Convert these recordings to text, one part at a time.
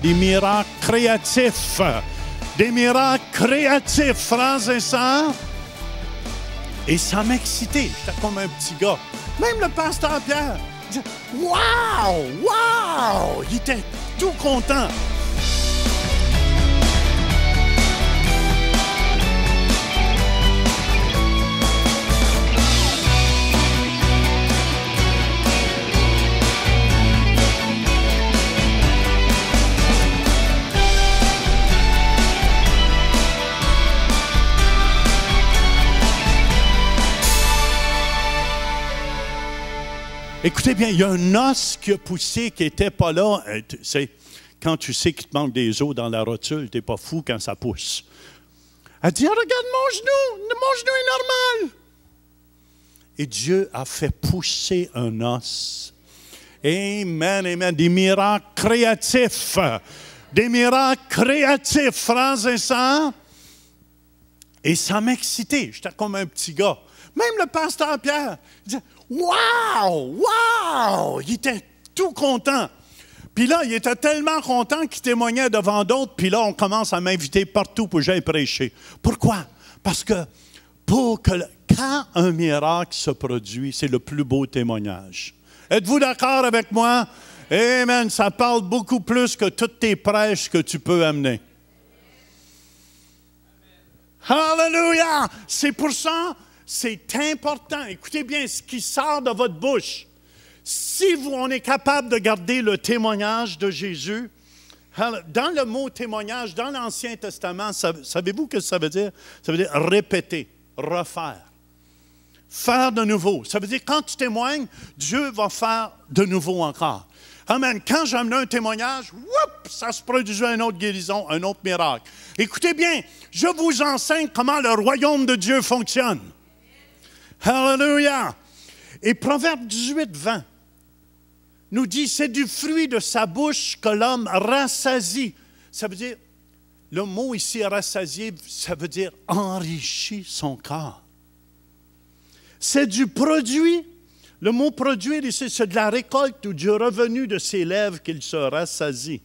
des miracles créatifs. Des miracles créatifs, frères et sœurs. Et ça m'excitait. J'étais comme un petit gars. Même le pasteur Pierre disait « Wow! Wow! » Il était tout content. Écoutez bien, il y a un os qui a poussé qui n'était pas là. C'est quand tu sais qu'il te manque des os dans la rotule, tu n'es pas fou quand ça pousse. Elle dit, regarde mon genou est normal. Et Dieu a fait pousser un os. Amen, amen. Des miracles créatifs. Des miracles créatifs, frères et sœurs. Et ça m'excitait. J'étais comme un petit gars. Même le pasteur Pierre disait, wow! Wow! Il était tout content. Puis là, il était tellement content qu'il témoignait devant d'autres. Puis là, on commence à m'inviter partout pour que j'aille prêcher. Pourquoi? Parce que quand un miracle se produit, c'est le plus beau témoignage. Êtes-vous d'accord avec moi? Amen. Ça parle beaucoup plus que toutes tes prêches que tu peux amener. Alléluia! C'est pour ça... C'est important. Écoutez bien ce qui sort de votre bouche. Si on est capable de garder le témoignage de Jésus, dans le mot témoignage, dans l'Ancien Testament, savez-vous ce que ça veut dire? Ça veut dire répéter, refaire, faire de nouveau. Ça veut dire quand tu témoignes, Dieu va faire de nouveau encore. Amen. Quand j'amenais un témoignage, ça se produisait une autre guérison, un autre miracle. Écoutez bien, je vous enseigne comment le royaume de Dieu fonctionne. Alléluia! Et Proverbe 18, 20 nous dit, c'est du fruit de sa bouche que l'homme rassasie. Ça veut dire, le mot ici rassasié, ça veut dire enrichit son corps. C'est du produit. Le mot produire ici, c'est de la récolte ou du revenu de ses lèvres qu'il se rassasie.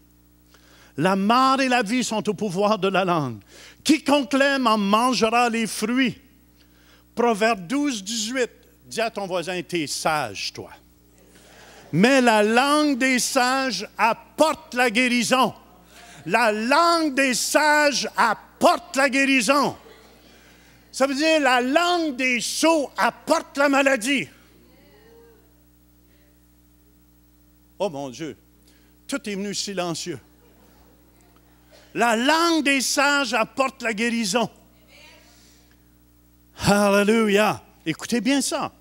La mort et la vie sont au pouvoir de la langue. Quiconque l'aime en mangera les fruits. Proverbe 12, 18, dis à ton voisin, t'es sage, toi. Mais la langue des sages apporte la guérison. La langue des sages apporte la guérison. Ça veut dire la langue des sots apporte la maladie. Oh mon Dieu, tout est venu silencieux. La langue des sages apporte la guérison. Alléluia! Écoutez bien ça.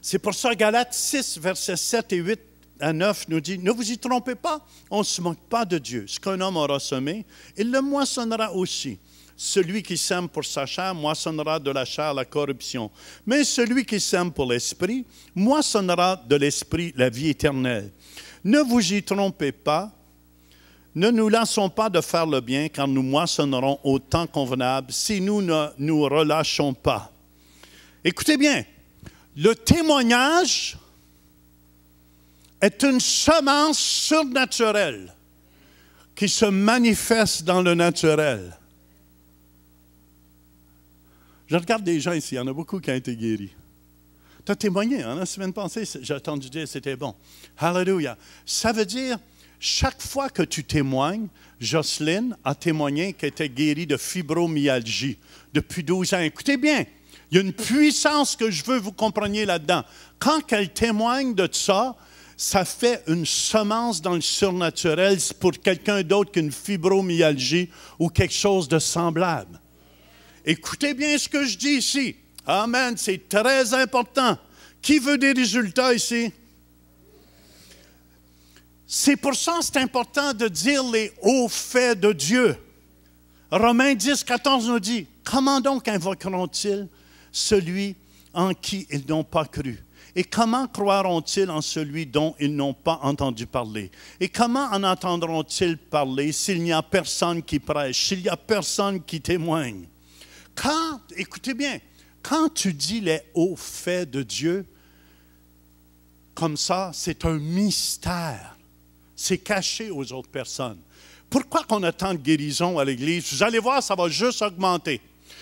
C'est pour ça Galates 6, versets 7 et 8 à 9 nous dit, ne vous y trompez pas, on ne se moque pas de Dieu. Ce qu'un homme aura semé, il le moissonnera aussi. Celui qui sème pour sa chair moissonnera de la chair la corruption. Mais celui qui sème pour l'esprit moissonnera de l'esprit la vie éternelle. Ne vous y trompez pas. Ne nous lassons pas de faire le bien, car nous moissonnerons au temps convenable si nous ne nous relâchons pas. Écoutez bien, le témoignage est une semence surnaturelle qui se manifeste dans le naturel. Je regarde des gens ici, il y en a beaucoup qui ont été guéris. Tu as témoigné, hein, la semaine passée, j'ai entendu dire que c'était bon. Alléluia. Ça veut dire... Chaque fois que tu témoignes, Jocelyne a témoigné qu'elle était guérie de fibromyalgie depuis 12 ans. Écoutez bien, il y a une puissance que je veux que vous compreniez là-dedans. Quand elle témoigne de ça, ça fait une semence dans le surnaturel pour quelqu'un d'autre qu'une fibromyalgie ou quelque chose de semblable. Écoutez bien ce que je dis ici. Amen, c'est très important. Qui veut des résultats ici? C'est pour ça que c'est important de dire les hauts faits de Dieu. Romains 10, 14 nous dit, « Comment donc invoqueront-ils celui en qui ils n'ont pas cru? Et comment croiront-ils en celui dont ils n'ont pas entendu parler? Et comment en entendront-ils parler s'il n'y a personne qui prêche, s'il n'y a personne qui témoigne? » Écoutez bien, quand tu dis les hauts faits de Dieu, comme ça, c'est un mystère. c'est caché aux autres personnes. Pourquoi qu'on a tant de guérisons à l'Église? Vous allez voir, ça va juste augmenter.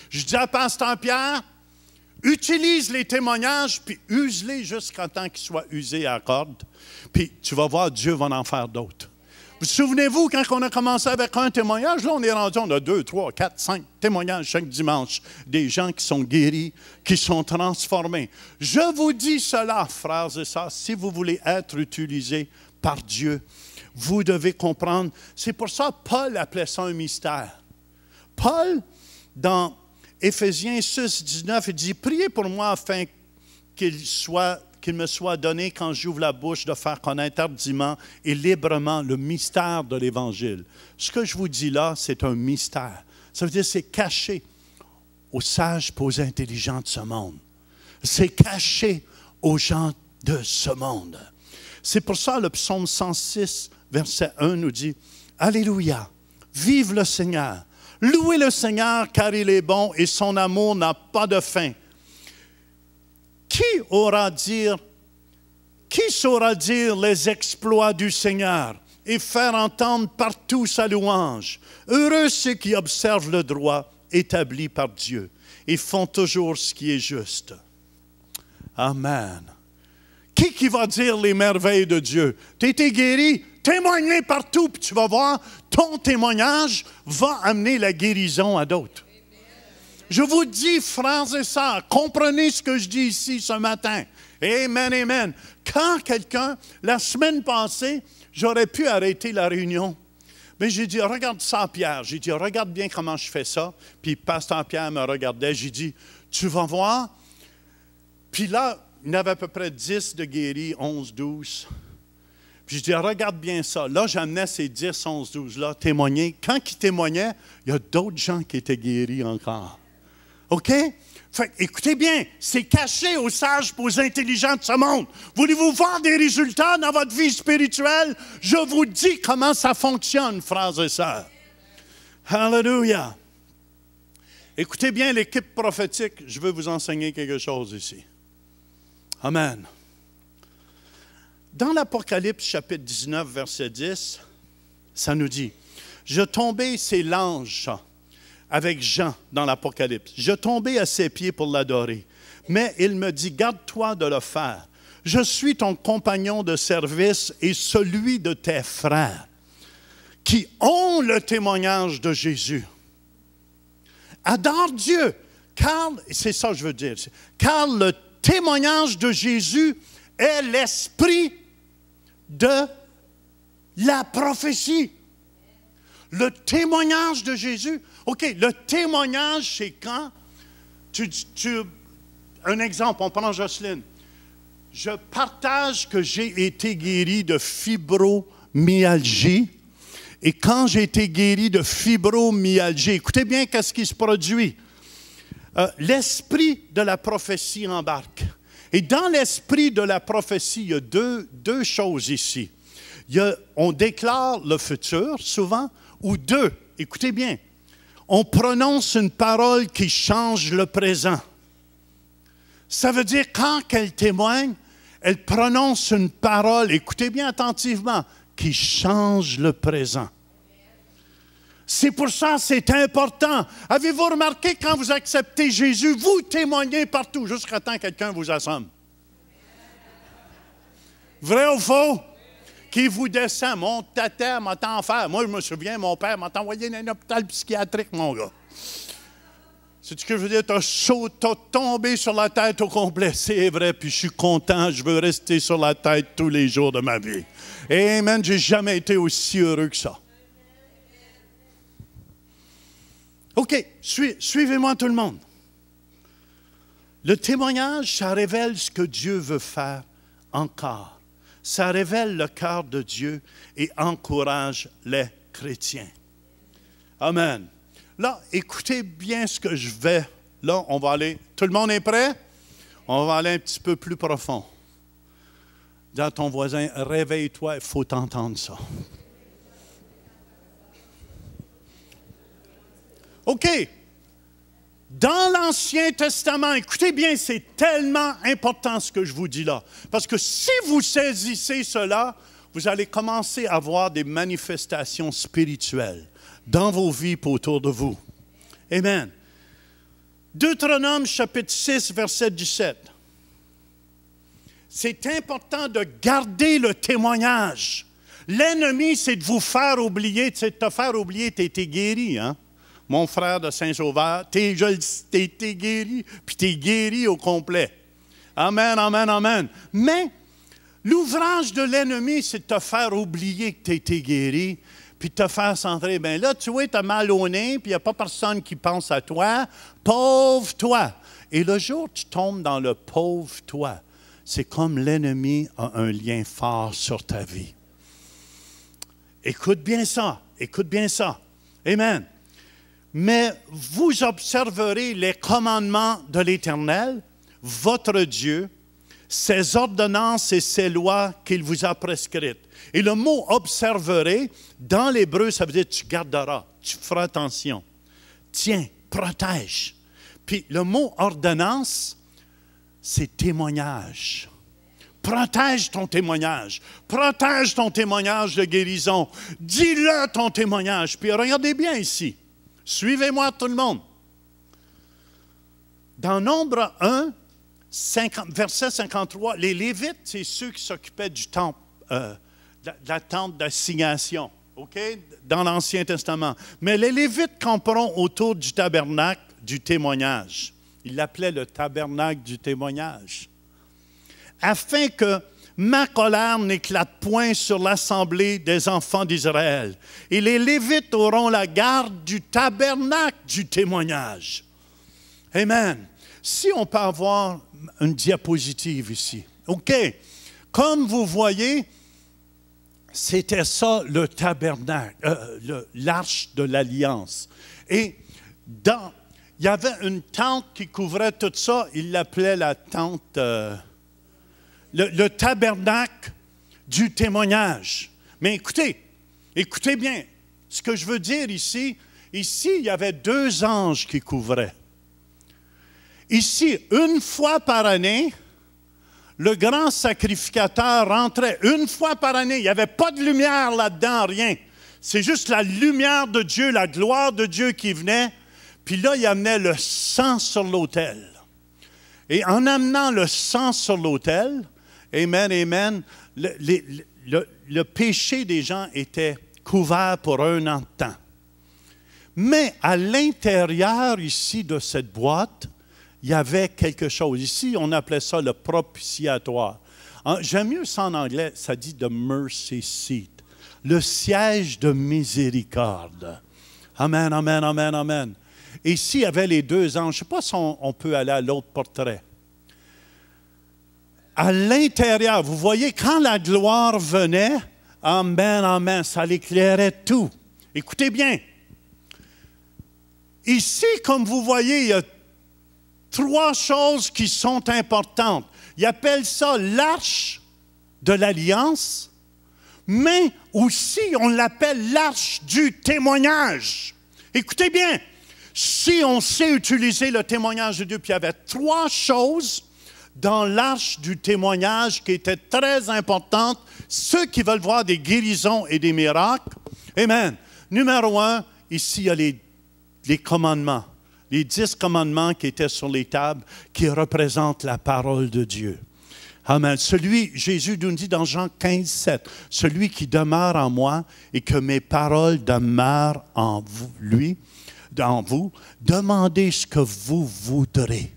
Je dis à Pasteur Pierre, utilise les témoignages, puis use-les jusqu'à temps qu'ils soient usés à la corde. Puis tu vas voir, Dieu va en faire d'autres. Vous souvenez-vous, quand on a commencé avec un témoignage, là, on est rendu, on a 2, 3, 4, 5 témoignages chaque dimanche. Des gens qui sont guéris, qui sont transformés. Je vous dis cela, frères et sœurs, si vous voulez être utilisés par Dieu, vous devez comprendre. C'est pour ça que Paul appelait ça un mystère. Paul, dans Éphésiens 6, 19, il dit, « Priez pour moi afin qu'il me soit donné, quand j'ouvre la bouche, de faire connaître hardiment et librement le mystère de l'Évangile. » Ce que je vous dis là, c'est un mystère. Ça veut dire que c'est caché aux sages et aux intelligents de ce monde. C'est caché aux gens de ce monde. C'est pour ça que le psaume 106, verset 1 nous dit, « Alléluia, vive le Seigneur, louez le Seigneur car il est bon et son amour n'a pas de fin. » Qui saura dire les exploits du Seigneur et faire entendre partout sa louange? Heureux ceux qui observent le droit établi par Dieu et font toujours ce qui est juste. Amen. Qui va dire les merveilles de Dieu? Tu as été guéri, témoigne partout, puis tu vas voir, ton témoignage va amener la guérison à d'autres. Je vous dis, frères et sœurs, comprenez ce que je dis ici ce matin. Amen, amen. Quand quelqu'un, la semaine passée, j'aurais pu arrêter la réunion, mais j'ai dit, regarde ça, Pierre. J'ai dit, regarde bien comment je fais ça. Puis Pasteur Pierre me regardait. J'ai dit, tu vas voir. Puis là, il y en avait à peu près 10 de guéris, 11, 12. Puis je dis, regarde bien ça. Là, j'amenais ces 10, 11, 12-là témoigner. Quand ils témoignaient, il y a d'autres gens qui étaient guéris encore. OK? Fait, écoutez bien, c'est caché aux sages et aux intelligents de ce monde. Voulez-vous voir des résultats dans votre vie spirituelle? Je vous dis comment ça fonctionne, frères et sœurs. Hallelujah. Écoutez bien l'équipe prophétique, je veux vous enseigner quelque chose ici. Amen. Dans l'Apocalypse, chapitre 19, verset 10, ça nous dit, « Je tombais, c'est l'ange, avec Jean dans l'Apocalypse. Je tombais à ses pieds pour l'adorer. Mais il me dit, garde-toi de le faire. Je suis ton compagnon de service et celui de tes frères qui ont le témoignage de Jésus. Adore Dieu, car, c'est ça que je veux dire, car le témoignage de Jésus est l'esprit de la prophétie. Le témoignage de Jésus. OK, le témoignage, c'est quand un exemple, on prend Jocelyne. Je partage que j'ai été guéri de fibromyalgie. Et quand j'ai été guéri de fibromyalgie, écoutez bien qu'est-ce qui se produit. L'esprit de la prophétie embarque. Et dans l'esprit de la prophétie, il y a deux choses ici. On déclare le futur, souvent, ou deux, écoutez bien, on prononce une parole qui change le présent. Ça veut dire quand elle témoigne, elle prononce une parole, écoutez bien attentivement, qui change le présent. C'est pour ça que c'est important. Avez-vous remarqué quand vous acceptez Jésus, vous témoignez partout jusqu'à temps que quelqu'un vous assomme. Vrai ou faux? Qui vous descend, mon tata m'a tant fait. Moi, je me souviens, mon père m'a envoyé dans un hôpital psychiatrique, mon gars. C'est ce que je veux dire, t'as tombé sur la tête au complet. C'est vrai, puis je suis content, je veux rester sur la tête tous les jours de ma vie. Amen, j'ai jamais été aussi heureux que ça. OK, suivez-moi tout le monde. Le témoignage, ça révèle ce que Dieu veut faire encore. Ça révèle le cœur de Dieu et encourage les chrétiens. Amen. Là, écoutez bien ce que je vais. Là, on va aller. Tout le monde est prêt? On va aller un petit peu plus profond. Dis à ton voisin, réveille-toi, il faut entendre ça. OK. Dans l'Ancien Testament, écoutez bien, c'est tellement important ce que je vous dis là. Parce que si vous saisissez cela, vous allez commencer à voir des manifestations spirituelles dans vos vies et autour de vous. Amen. Deutéronome chapitre 6, verset 17. C'est important de garder le témoignage. L'ennemi, c'est de vous faire oublier, c'est de te faire oublier, tu as été guéri, hein? Mon frère de Saint-Sauveur, tu as été guéri, puis tu es guéri au complet. Amen, amen, amen. Mais l'ouvrage de l'ennemi, c'est de te faire oublier que tu as été guéri, puis de te faire centrer. Bien là, tu vois, tu as mal au nez, puis il n'y a pas personne qui pense à toi. Pauvre toi. Et le jour où tu tombes dans le pauvre toi, c'est comme l'ennemi a un lien fort sur ta vie. Écoute bien ça, écoute bien ça. Amen. Mais vous observerez les commandements de l'Éternel, votre Dieu, ses ordonnances et ses lois qu'il vous a prescrites. Et le mot « observerer », dans l'hébreu, ça veut dire « tu garderas », tu feras attention. Tiens, protège. Puis le mot « ordonnance », c'est « témoignage ». Protège ton témoignage. Protège ton témoignage de guérison. Dis-le ton témoignage. Puis regardez bien ici. Suivez-moi tout le monde. Dans Nombre 1, verset 53, les Lévites, c'est ceux qui s'occupaient du temple, de la tente d'assignation, OK? Dans l'Ancien Testament. Mais les Lévites camperont autour du tabernacle du témoignage. Ils l'appelaient le tabernacle du témoignage. Afin que ma colère n'éclate point sur l'assemblée des enfants d'Israël. Et les Lévites auront la garde du tabernacle du témoignage. Amen. Si on peut avoir une diapositive ici. OK. Comme vous voyez, c'était ça le tabernacle, l'arche de l'Alliance. Et il y avait une tente qui couvrait tout ça. Il l'appelait la tente... Le tabernacle du témoignage. Mais écoutez bien, ce que je veux dire ici, il y avait 2 anges qui couvraient. Ici, une fois par année, le grand sacrificateur rentrait une fois par année. Il n'y avait pas de lumière là-dedans, rien. C'est juste la lumière de Dieu, la gloire de Dieu qui venait. Puis là, il amenait le sang sur l'autel. Et en amenant le sang sur l'autel, amen, amen, le péché des gens était couvert pour 1 an de temps. Mais à l'intérieur ici de cette boîte, il y avait quelque chose. Ici, on appelait ça le propitiatoire. J'aime mieux ça en anglais, ça dit « the mercy seat », le siège de miséricorde. Amen, amen, amen, amen. Et ici, il y avait les 2 anges. Je ne sais pas si on peut aller à l'autre portrait. À l'intérieur, vous voyez, quand la gloire venait, amen, amen, ça l'éclairait tout. Écoutez bien. Ici, comme vous voyez, il y a 3 choses qui sont importantes. Ils appellent ça l'arche de l'Alliance, mais aussi on l'appelle l'arche du témoignage. Écoutez bien, si on sait utiliser le témoignage de Dieu, puis il y avait 3 choses dans l'arche du témoignage qui étaient très importantes, ceux qui veulent voir des guérisons et des miracles. Amen. Numéro 1, ici il y a les commandements. Les 10 commandements qui étaient sur les tables, qui représentent la parole de Dieu. Amen. Jésus nous dit dans Jean 15, 7, « Celui qui demeure en moi et que mes paroles demeurent en vous, demandez ce que vous voudrez,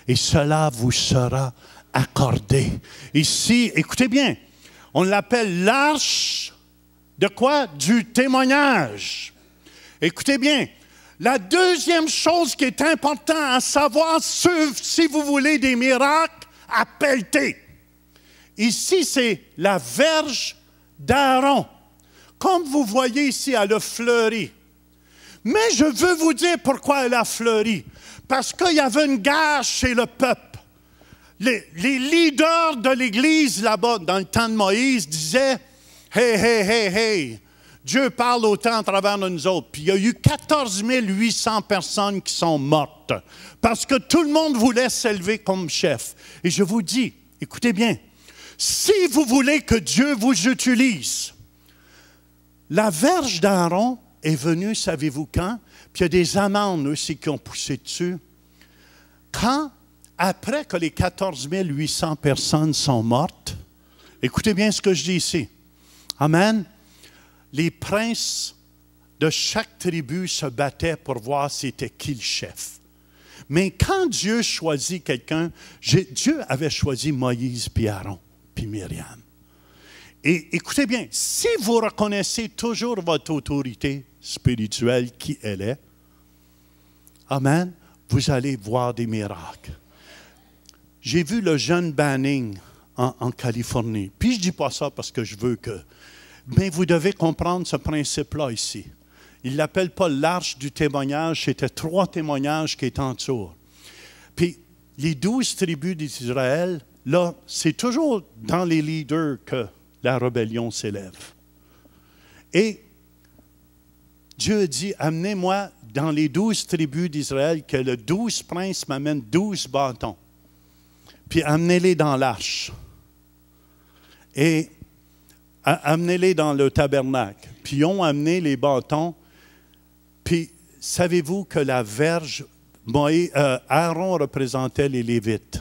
et cela vous sera accordé. » Ici, écoutez bien, on l'appelle l'arche de quoi? Du témoignage. Écoutez bien. La deuxième chose qui est importante à savoir, si vous voulez des miracles, à pelleter. Ici, c'est la verge d'Aaron. Comme vous voyez ici, elle a fleuri. Mais je veux vous dire pourquoi elle a fleuri. Parce qu'il y avait une guerre chez le peuple. Les leaders de l'Église là-bas, dans le temps de Moïse, disaient « Hey, hey, hey, hey ». Dieu parle autant à travers de nous autres. Puis il y a eu 14 800 personnes qui sont mortes parce que tout le monde voulait s'élever comme chef. Et je vous dis, écoutez bien, Si vous voulez que Dieu vous utilise, la verge d'Aaron est venue, savez-vous quand? Puis il y a des amendes aussi qui ont poussé dessus. Quand, après que les 14 800 personnes sont mortes, écoutez bien ce que je dis ici. Amen. Les princes de chaque tribu se battaient pour voir c'était qui le chef. Mais quand Dieu choisit quelqu'un, Dieu avait choisi Moïse, puis Aaron, puis Myriam. Et écoutez bien, si vous reconnaissez toujours votre autorité spirituelle, qui elle est, amen, vous allez voir des miracles. J'ai vu le jeune Banning en Californie. Puis je ne dis pas ça parce que je veux que... Mais vous devez comprendre ce principe-là ici. Il ne l'appelle pas l'arche du témoignage, c'était 3 témoignages qui étaient en dessous. Puis les 12 tribus d'Israël, là, c'est toujours dans les leaders que la rébellion s'élève. Et Dieu dit, amenez-moi dans les 12 tribus d'Israël, que le 12 princes m'amènent 12 bâtons. Puis amenez-les dans l'arche. Et amenez-les dans le tabernacle. Puis ils ont amené les bâtons. Puis savez-vous que la verge, Aaron représentait les Lévites.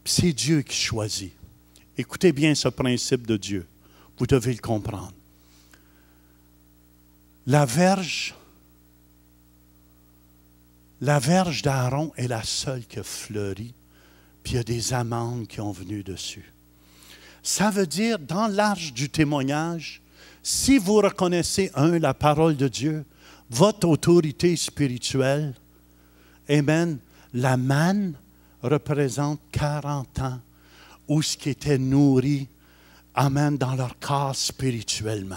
Puis c'est Dieu qui choisit. Écoutez bien ce principe de Dieu. Vous devez le comprendre. La verge d'Aaron est la seule qui a fleuri, puis il y a des amandes qui ont venu dessus. Ça veut dire, dans l'arche du témoignage, si vous reconnaissez, la parole de Dieu, votre autorité spirituelle, amen, la manne représente 40 ans où ce qui était nourri, amen, dans leur corps spirituellement.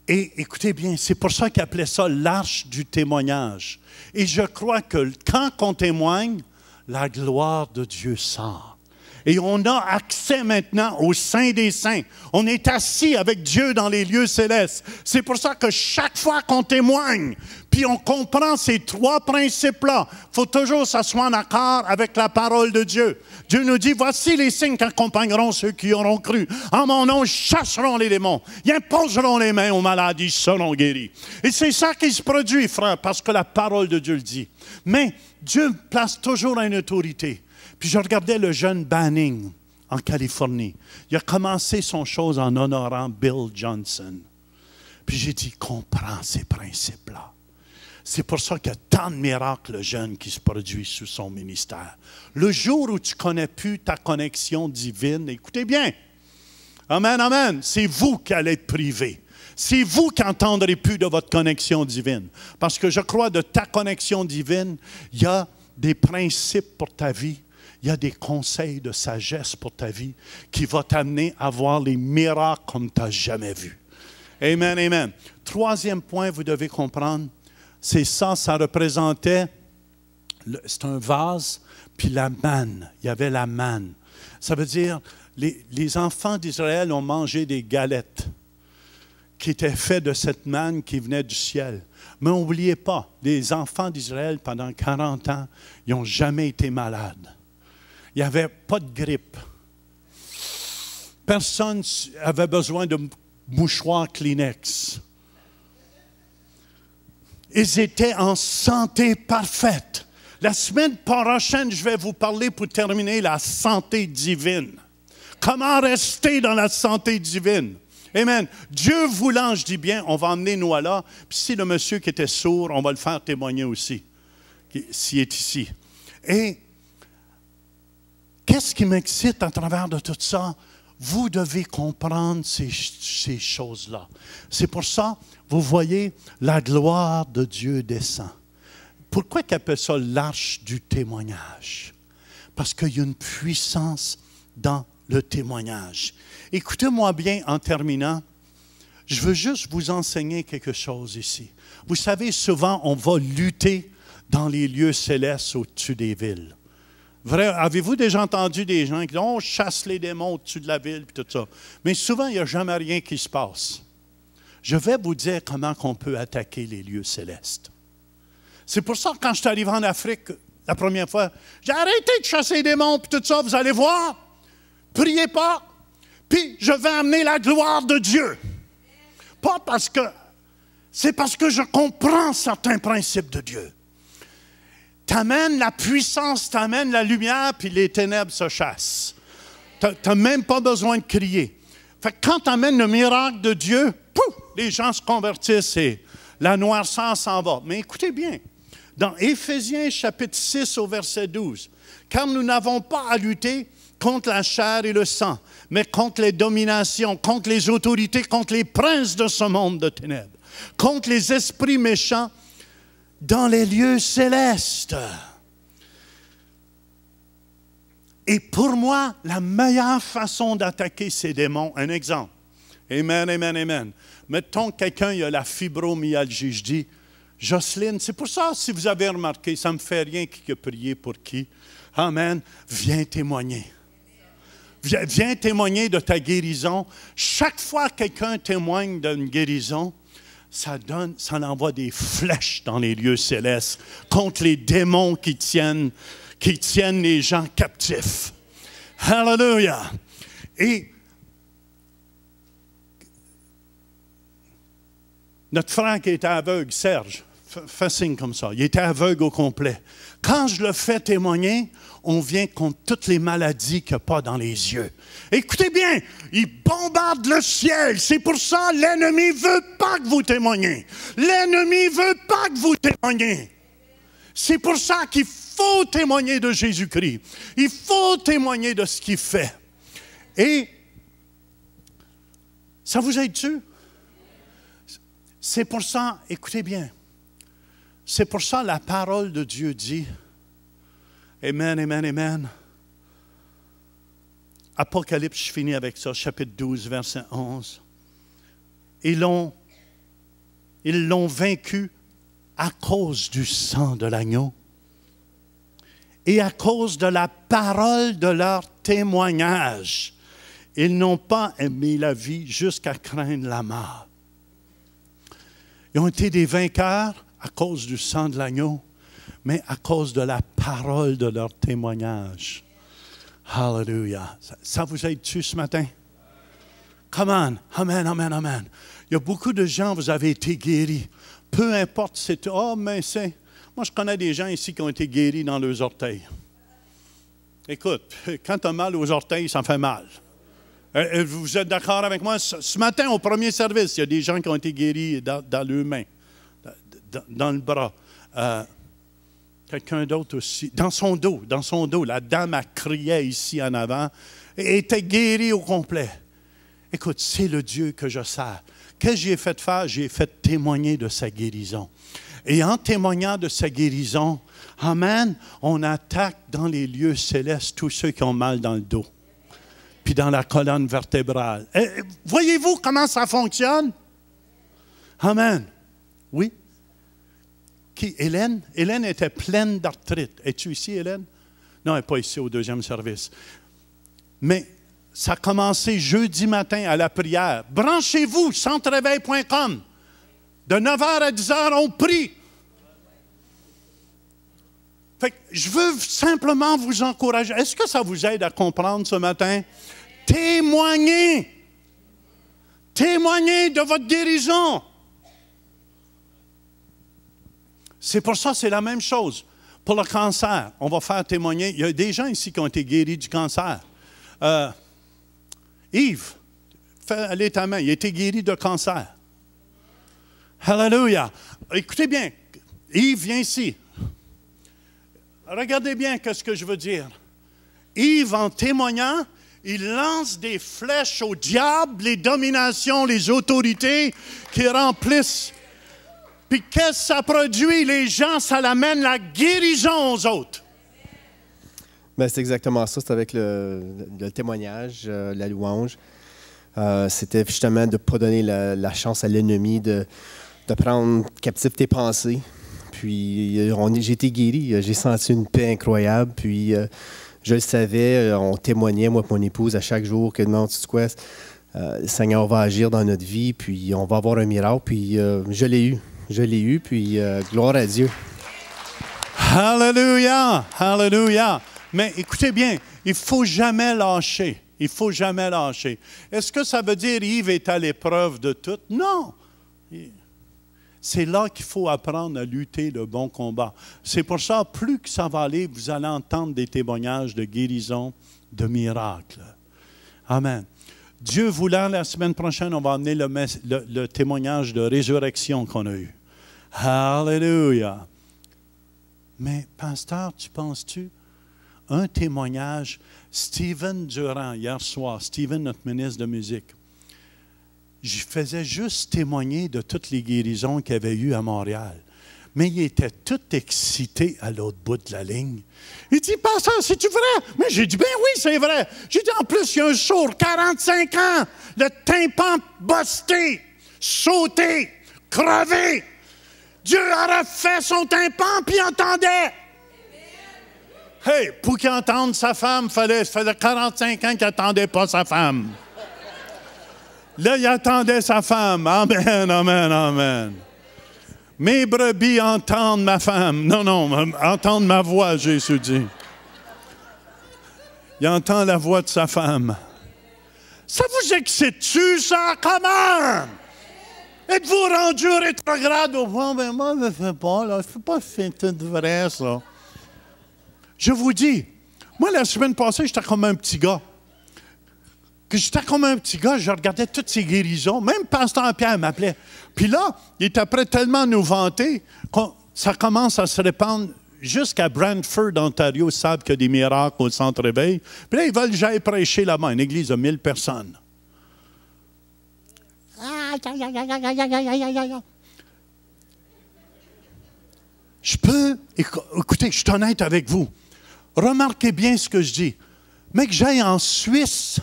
Et écoutez bien, c'est pour ça qu'ils appelaient ça l'arche du témoignage. Et je crois que quand on témoigne, la gloire de Dieu sort. Et on a accès maintenant au Saint des Saints. On est assis avec Dieu dans les lieux célestes. C'est pour ça que chaque fois qu'on témoigne, puis on comprend ces 3 principes-là, il faut toujours s'asseoir en accord avec la parole de Dieu. Dieu nous dit, voici les signes qu'accompagneront ceux qui auront cru. En mon nom, ils chasseront les démons. Ils imposeront les mains aux malades, ils seront guéris. Et c'est ça qui se produit, frère, parce que la parole de Dieu le dit. Mais Dieu place toujours une autorité. Puis je regardais le jeune Banning en Californie. Il a commencé son chose en honorant Bill Johnson. Puis j'ai dit, comprends ces principes-là. C'est pour ça qu'il y a tant de miracles jeunes qui se produisent sous son ministère. Le jour où tu ne connais plus ta connexion divine, écoutez bien. Amen, amen. C'est vous qui allez être privés. C'est vous qui n'entendrez plus de votre connexion divine. Parce que je crois de ta connexion divine, il y a des principes pour ta vie. Il y a des conseils de sagesse pour ta vie qui vont t'amener à voir les miracles comme tu n'as jamais vu. Amen, amen. 3e point, vous devez comprendre, c'est ça représentait, c'est un vase, puis la manne. Il y avait la manne. Ça veut dire, les enfants d'Israël ont mangé des galettes qui étaient faites de cette manne qui venait du ciel. Mais n'oubliez pas, les enfants d'Israël, pendant 40 ans, ils n'ont jamais été malades. Il n'y avait pas de grippe. Personne n'avait besoin de mouchoirs Kleenex. Ils étaient en santé parfaite. La semaine prochaine, je vais vous parler pour terminer la santé divine. Comment rester dans la santé divine? Amen. Dieu voulant, je dis bien, on va emmener Noah là. Puis si le monsieur qui était sourd, on va le faire témoigner aussi, s'il est ici. Et qu'est-ce qui m'excite à travers de tout ça? Vous devez comprendre ces choses-là. C'est pour ça, vous voyez, la gloire de Dieu descend. Pourquoi ils appellent ça l'arche du témoignage? Parce qu'il y a une puissance dans le témoignage. Écoutez-moi bien en terminant. Je veux juste vous enseigner quelque chose ici. Vous savez, souvent, on va lutter dans les lieux célestes au-dessus des villes. Vrai, avez-vous déjà entendu des gens qui disent « on chasse les démons au-dessus de la ville » et tout ça. Mais souvent, il n'y a jamais rien qui se passe. Je vais vous dire comment on peut attaquer les lieux célestes. C'est pour ça que quand je suis arrivé en Afrique, la première fois, j'ai arrêté de chasser les démons et tout ça, vous allez voir. priez pas, puis je vais amener la gloire de Dieu. Pas parce que, c'est parce que je comprends certains principes de Dieu. T'amènes la puissance, t'amènes la lumière, puis les ténèbres se chassent. T'as même pas besoin de crier. Fait que quand t'amènes le miracle de Dieu, pouf, les gens se convertissent et la noirceur s'en va. Mais écoutez bien, dans Éphésiens chapitre 6 au verset 12, « Car nous n'avons pas à lutter contre la chair et le sang, mais contre les dominations, contre les autorités, contre les princes de ce monde de ténèbres, contre les esprits méchants dans les lieux célestes. » Et pour moi, la meilleure façon d'attaquer ces démons, un exemple. Amen, amen, amen. Mettons quelqu'un, il a la fibromyalgie. Je dis, Jocelyne, c'est pour ça, si vous avez remarqué, ça ne me fait rien qui a prié pour qui. Amen. Viens témoigner. Viens témoigner de ta guérison. Chaque fois que quelqu'un témoigne d'une guérison, ça envoie des flèches dans les lieux célestes contre les démons qui tiennent les gens captifs. Hallelujah! Et notre frère qui était aveugle, Serge, fais signe comme ça, il était aveugle au complet. Quand je le fais témoigner, on vient contre toutes les maladies qu'il n'y a pas dans les yeux. Écoutez bien, il bombarde le ciel. C'est pour ça que l'ennemi ne veut pas que vous témoignez. L'ennemi ne veut pas que vous témoignez. C'est pour ça qu'il faut témoigner de Jésus-Christ. Il faut témoigner de ce qu'il fait. Et ça vous aide-tu? C'est pour ça, écoutez bien, c'est pour ça que la parole de Dieu dit, amen, amen, amen. Apocalypse, je finis avec ça, chapitre 12, verset 11. Ils l'ont vaincu à cause du sang de l'agneau et à cause de la parole de leur témoignage. Ils n'ont pas aimé la vie jusqu'à craindre la mort. Ils ont été des vainqueurs à cause du sang de l'agneau, mais à cause de la parole de leur témoignage. Hallelujah. Ça vous aide-tu ce matin? Come on. Amen, amen, amen. Il y a beaucoup de gens, vous avez été guéris. Peu importe, c'est... Oh, mais c'est... Moi, je connais des gens ici qui ont été guéris dans leurs orteils. Écoute, quand tu as mal aux orteils, ça fait mal. Vous êtes d'accord avec moi? Ce matin, au premier service, il y a des gens qui ont été guéris dans leurs mains, dans le bras. Quelqu'un d'autre aussi. Dans son dos. La dame, elle criait ici en avant et était guérie au complet. Écoute, c'est le Dieu que je sers. Qu'est-ce que j'ai fait faire? J'ai fait témoigner de sa guérison. Et en témoignant de sa guérison, amen, on attaque dans les lieux célestes tous ceux qui ont mal dans le dos, puis dans la colonne vertébrale. Voyez-vous comment ça fonctionne? Amen. Oui? Qui? Hélène? Hélène était pleine d'arthrite. Es-tu ici, Hélène? Non, elle n'est pas ici au deuxième service. Mais ça a commencé jeudi matin à la prière. Branchez-vous, centreveille.com. De 9h à 10h, on prie. Fait que je veux simplement vous encourager. Est-ce que ça vous aide à comprendre ce matin? Témoignez. Témoignez de votre guérison. C'est pour ça, c'est la même chose. Pour le cancer, on va faire témoigner. Il y a des gens ici qui ont été guéris du cancer. Yves, allez ta main, il a été guéri de cancer. Hallelujah. Écoutez bien, Yves, viens ici. Regardez bien ce que je veux dire. Yves, en témoignant, il lance des flèches au diable, les dominations, les autorités qui remplissent. Puis qu'est-ce que ça produit? Les gens, ça l'amène la guérison aux autres. Bien, c'est exactement ça. C'est avec le témoignage, la louange. C'était justement de ne pas donner la chance à l'ennemi de prendre captif tes pensées. Puis j'ai été guéri. J'ai senti une paix incroyable. Puis je le savais. On témoignait, moi et mon épouse, à chaque jour que non, tu sais quoi, le Seigneur va agir dans notre vie. Puis on va avoir un miracle. Puis je l'ai eu. Je l'ai eu. Puis gloire à Dieu. Hallelujah! Hallelujah! Mais écoutez bien, il ne faut jamais lâcher. Il ne faut jamais lâcher. Est-ce que ça veut dire Yves est à l'épreuve de tout? Non. C'est là qu'il faut apprendre à lutter le bon combat. C'est pour ça, plus que ça va aller, vous allez entendre des témoignages de guérison, de miracles. Amen. Dieu voulant, la semaine prochaine, on va amener le témoignage de résurrection qu'on a eu. Alléluia. Mais, pasteur, tu penses-tu? Un témoignage, Steven Durand, hier soir, Steven, notre ministre de musique, je faisais juste témoigner de toutes les guérisons qu'il y avait eues à Montréal. Mais il était tout excité à l'autre bout de la ligne. Il dit, pasteur, c'est-tu vrai? Mais j'ai dit, ben oui, c'est vrai. J'ai dit, en plus, il y a un sourd, 45 ans, le tympan busté, sauté, crevé. Dieu a refait son tympan, puis il entendait. Hey, pour qu'il entende sa femme, ça faisait 45 ans qu'il n'attendait pas sa femme. Là, il attendait sa femme. Amen, amen, amen. Mes brebis entendent ma femme. Non, entendent ma voix, Jésus dit. Il entend la voix de sa femme. Ça vous excite-tu, ça? Comment? Êtes-vous rendu rétrograde? Oh, ben moi, je ne fais pas, là. Je ne fais pas c'est tout vrai, ça. Je vous dis, moi, la semaine passée, j'étais comme un petit gars. Je regardais toutes ces guérisons. Même Pasteur Pierre m'appelait. Puis là, il était prêt tellement à nous vanter que ça commence à se répandre jusqu'à Brantford, Ontario. Ils savent qu'il y a des miracles au centre réveil. Puis là, ils veulent que j'aille prêcher là-bas, une église de 1000 personnes. Écoutez, je suis honnête avec vous. Remarquez bien ce que je dis. Mais que j'aille en Suisse,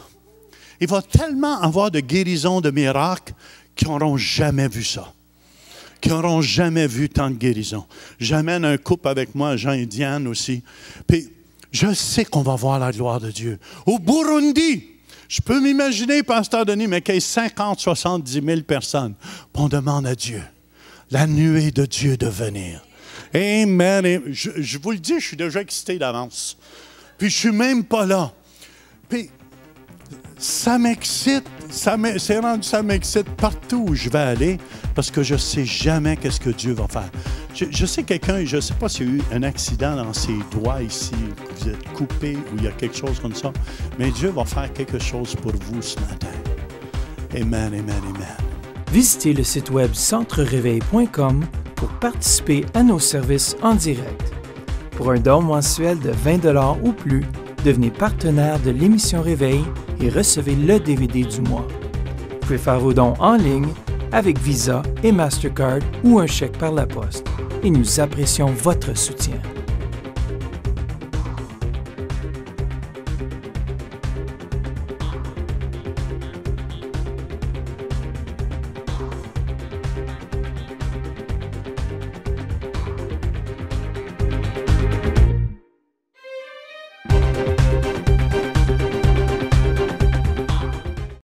il va tellement avoir de guérisons, de miracles, qu'ils n'auront jamais vu ça. Qui n'auront jamais vu tant de guérisons. J'amène un couple avec moi, Jean et Diane aussi. Puis, je sais qu'on va voir la gloire de Dieu. Au Burundi, je peux m'imaginer, Pasteur Denis, mais qu'il y ait 50, 70 000 personnes. Puis on demande à Dieu, la nuée de Dieu de venir. Amen. Je vous le dis, je suis déjà excité d'avance. Puis je ne suis même pas là. Puis ça m'excite. Ça m'excite partout où je vais aller parce que je ne sais jamais qu'est-ce que Dieu va faire. Je sais quelqu'un, je ne sais pas s'il y a eu un accident dans ses doigts ici, que vous êtes coupé ou il y a quelque chose comme ça, mais Dieu va faire quelque chose pour vous ce matin. Amen, amen, amen. Visitez le site web centrereveil.com pour participer à nos services en direct. Pour un don mensuel de 20 $ ou plus, devenez partenaire de l'émission Réveil et recevez le DVD du mois. Vous pouvez faire vos dons en ligne avec Visa et Mastercard ou un chèque par la poste. Et nous apprécions votre soutien.